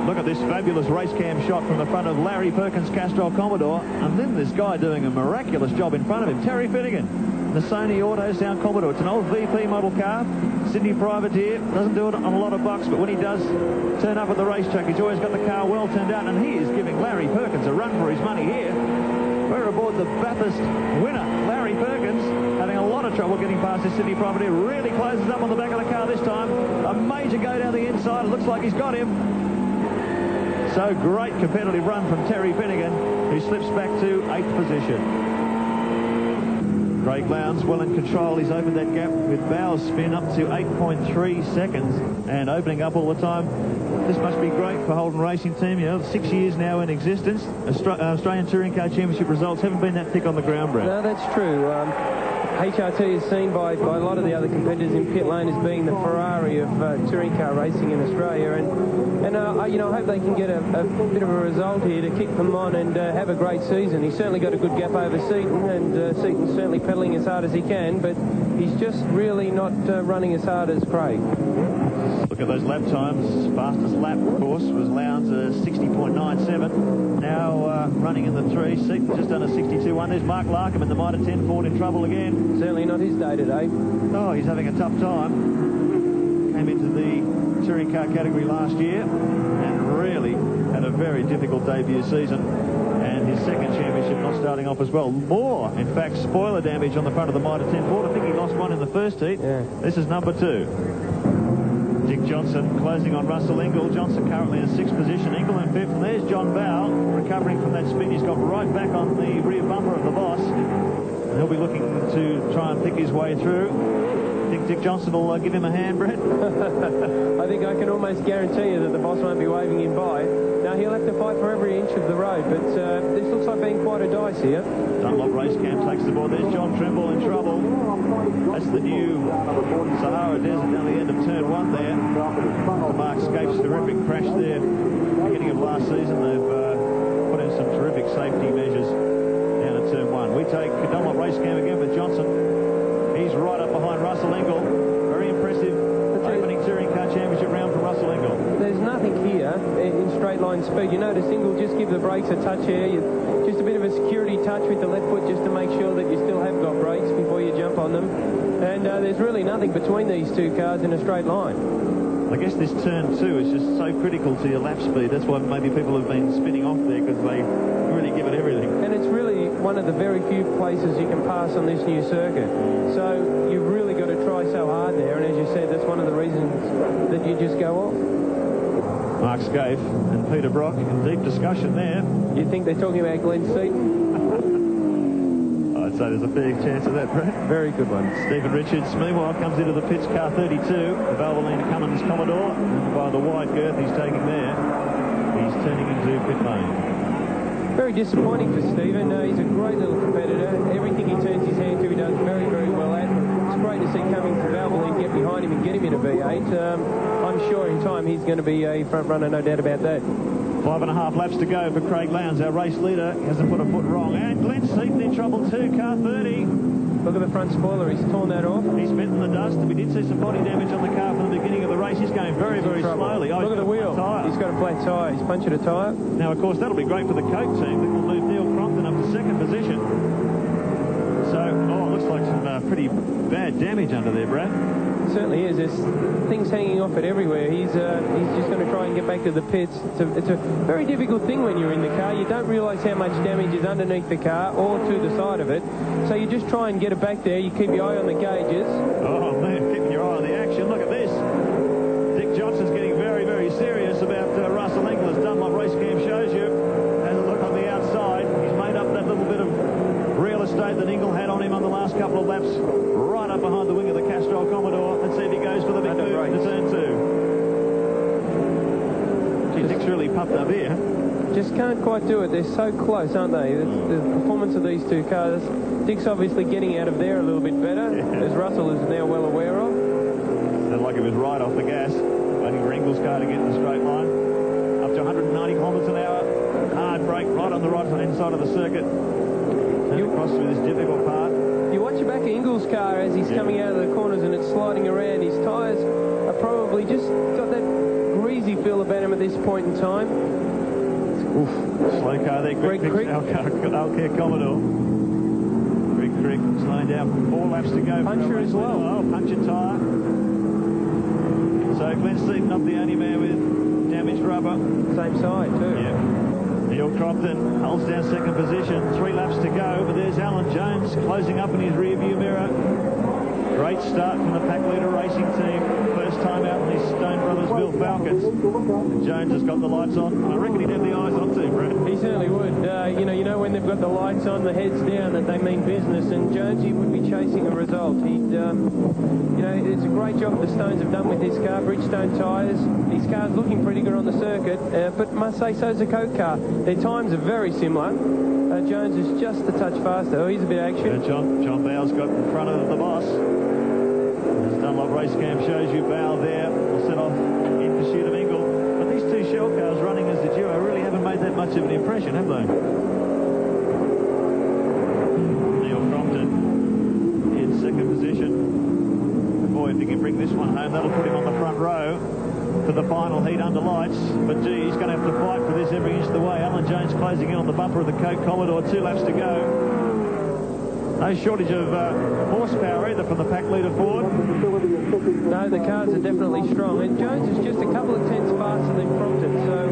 Look at this fabulous race cam shot from the front of Larry Perkins' Castrol Commodore. And then this guy doing a miraculous job in front of him, Terry Finnegan, the Sony Auto Sound Commodore. It's an old VP model car. Sydney privateer. Doesn't do it on a lot of bucks, but when he does turn up at the racetrack, he's always got the car well turned out. And he is giving Larry Perkins a run for his money here. We're aboard the Bathurst winner, Larry Perkins, having a lot of trouble getting past his Sydney privateer. Really closes up on the back of the car this time. A major go down the inside. It looks like he's got him. So great competitive run from Terry Finnegan, who slips back to 8th position. Craig Lowndes well in control. He's opened that gap with bow spin up to 8.3 seconds and opening up all the time. This must be great for Holden Racing Team. You know, 6 years now in existence. Australian Touring Car Championship results haven't been that thick on the ground, Brad. No, that's true. HRT is seen by a lot of the other competitors in pit lane as being the Ferrari of touring car racing in Australia, and you know, I hope they can get a bit of a result here to keep them on and have a great season. He's certainly got a good gap over Seaton, and Seaton's certainly pedalling as hard as he can, but he's just really not running as hard as Craig. Look at those lap times. Fastest lap, of course, was Lowndes' 60.97. Now running in the 3. Seaton just done a 62.1. There's Mark Larkham in the Mitre 10 Ford in trouble again. Certainly not his day today. Oh, he's having a tough time. Came into the touring car category last year and really had a very difficult debut season. And his second championship not starting off as well. More, in fact, spoiler damage on the front of the Mitre 10 Ford. I think he lost one in the first heat. Yeah. This is number 2. Dick Johnson closing on Russell Ingall. Johnson currently in 6th position. Ingall in 5th. And there's John Bowe recovering from that spin. He's got right back on the rear bumper of the boss. And he'll be looking to try and pick his way through. Think Dick Johnson will give him a hand, Brett? I think I can almost guarantee you that the boss won't be waving him by. Now, he'll have to fight for every inch of the road, but this looks like being quite a dice here. Dunlop Race Cam takes the board. There's John Trimble in trouble. That's the new Sahara Desert down the end of turn 1 there. Mark Scape's terrific crash there beginning of last season. They've put in some terrific safety measures down at turn 1. We take Dunlop Race Cam again with Johnson. He's right up behind Russell Ingall. Very impressive opening touring car championship round for Russell Ingall. There's nothing here in straight line speed. You notice Ingall just give the brakes a touch here. Just a bit of a security touch with the left foot just to make sure that you still have got brakes before you jump on them. And there's really nothing between these two cars in a straight line. I guess this turn 2 is just so critical to your lap speed. That's why maybe people have been spinning off there, because they really give it everything. And it's really one of the very few places you can pass on this new circuit. So you've really got to try so hard there. And as you said, that's one of the reasons that you just go off. Mark Scaife and Peter Brock in deep discussion there. You think they're talking about Glenn Seaton? I'd say there's a fair chance of that, Brett. Very good one. Stephen Richards, meanwhile, comes into the pits, car 32, the Valvoline Cummins Commodore, and by the wide girth he's taking there, he's turning into pit lane. Very disappointing for Stephen. He's a great little competitor. Everything he turns his hand to, he does very, very well at. It's great to see Cummins and Valvoline get behind him and get him in a V8. I'm sure in time he's going to be a front runner, no doubt about that. 5.5 laps to go for Craig Lowndes, our race leader. He hasn't put a foot wrong. And Glenn Seaton in trouble too, car 30. Look at the front spoiler, he's torn that off. He's bitten the dust. We did see some body damage on the car from the beginning of the race. He's going very, very slowly. Look at the wheel. He's got a flat tyre. He's punctured a tyre. Now, of course, that'll be great for the Coke team. That will move Neil Crompton up to 2nd position. So, it looks like some pretty bad damage under there, Brad. It certainly is. There's things hanging off it everywhere. He's just going to try and get back to the pits. It's a very difficult thing when you're in the car. You don't realise how much damage is underneath the car or to the side of it. So you just try and get it back there. You keep your eye on the gauges. Oh, man, keeping your eye on the action. Look at this. Dick Johnson's getting very, very serious about Russell Ingall, as Dunlop Race Cam shows you. Has a look on the outside. He's made up that little bit of real estate that Ingall had on him on the last couple of laps, right up behind the wing of the Castrol Commodore. Let's see if he goes for the big move into turn 2. Gee, Dick's really puffed up here. Just can't quite do it. They're so close, aren't they? The performance of these two cars. Dick's obviously getting out of there a little bit better, as Russell is now well aware of. Sounded like he was right off the gas, waiting for Ingall's car to get in the straight line. Up to 190 kilometres an hour. Hard brake right on the right-hand side of the circuit. Across through this difficult part. You watch the back of Ingall's car as he's coming out of the corners and it's sliding around. His tyres are probably just got that grease easy feel about him at this point in time. Oof. Slow car there. Greg Crick. Alcare Commodore. Greg Crick slowing down. 4 laps to go. Puncher as well. Oh, puncture tyre. So Glenn Seaton not the only man with damaged rubber. Same side too. Yeah. Neil Crompton holds down second position. 3 laps to go, but there's Alan Jones closing up in his rearview mirror. Great start from the pack leader racing team. First time out in these Stone Brothers Mill Falcons. And Jones has got the lights on. I reckon he'd have the eyes on too, Brett. He certainly would. You know when they've got the lights on, the heads down, that they mean business. And Jonesy would be chasing a result. He'd, it's a great job the Stones have done with his car. Bridgestone tyres. His car's looking pretty good on the circuit. But must say, so's the Coke car. Their times are very similar. Jones is just a touch faster. Oh, he's a bit of action. Yeah, John Bow's got in front of the boss. As Dunlop race cam shows you, Bow there will set off in pursuit of Ingle. But these two shell cars running as a duo really haven't made that much of an impression, have they? Neil Crompton in second position. Boy, if he can bring this one home, that'll put him on the front row for the final heat under lights. But gee, he's going to have to fight for this every inch of the way. Alan Jones closing in on the bumper of the Coke Commodore. 2 laps to go. No shortage of horsepower either from the pack leader Ford. No, the cars are definitely strong. And Jones is just a couple of tenths faster than Crompton. So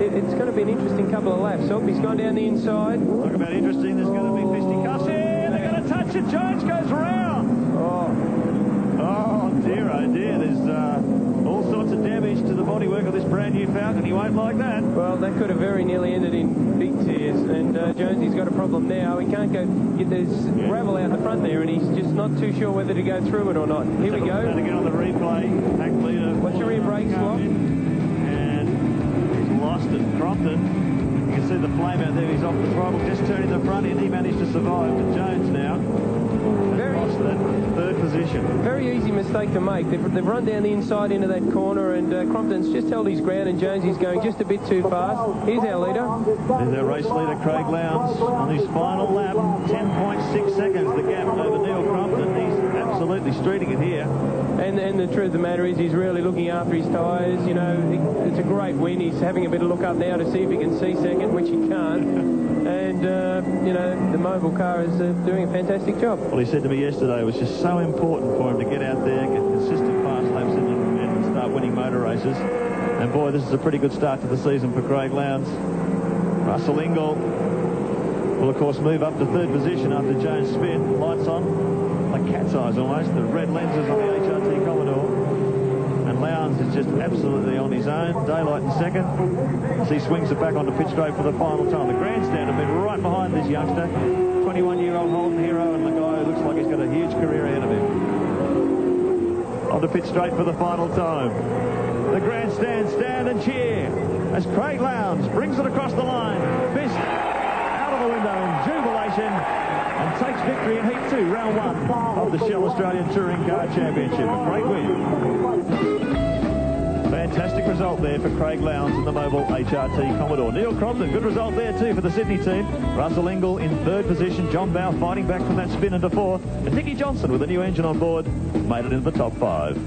it's going to be an interesting couple of laps. Oh, he's gone down the inside. Talk about interesting. There's going to be fisticuffs here. They're going to touch it. Jones goes round. Oh dear, oh dear. There's all sorts of damage to the bodywork of this brand new Falcon. He won't like that. Well, that could have very nearly ended in big tears. And Jonesy's got a problem now. He can't go get this gravel out the front there, and he's just not too sure whether to go through it or not. Here we go. Going to get on the replay. Pack leader. What's your rear brake swap? And he's lost it. Crompton. You can see the flame out there. He's off the throttle. Just turning the front end. He managed to survive. But Jones now lost that third position. Very easy mistake to make. They've run down the inside into that corner, and Crompton's just held his ground, and Jonesy's going just a bit too fast. Here's our leader. There's our race leader, Craig Lowndes, on his final lap. 10.6 seconds, the gap over Neil Crompton. He's absolutely streeting it here. And the truth of the matter is he's really looking after his tyres. You know, it's a great win. He's having a bit of look up now to see if he can see second, which he can't. And, you know, the mobile car is doing a fantastic job. Well, he said to me yesterday it was just so important for him to get out there, get consistent fast laps in and start winning motor races. And, boy, this is a pretty good start to the season for Craig Lowndes. Russell Ingall will, of course, move up to third position after Jones' spin. Lights on, like cat's eyes almost. The red lenses on the HRT Commodore. And Lowndes is just absolutely on his own. Daylight in second as he swings it back onto pit straight for the final time. The grandstand have been right behind this youngster. 21-year-old Holden hero, and the guy who looks like he's got a huge career ahead of him. Onto pit straight for the final time. The grandstand stand and cheer as Craig Lowndes brings it across the line. Fist out of the window in jubilation and takes victory in Heat 2, Round 1 of the Shell Australian Touring Car Championship. A great win. Fantastic result there for Craig Lowndes in the mobile HRT Commodore. Neil Crompton, good result there too for the Sydney team. Russell Ingall in third position. John Bow fighting back from that spin into fourth. And Nicky Johnson with a new engine on board made it into the top 5.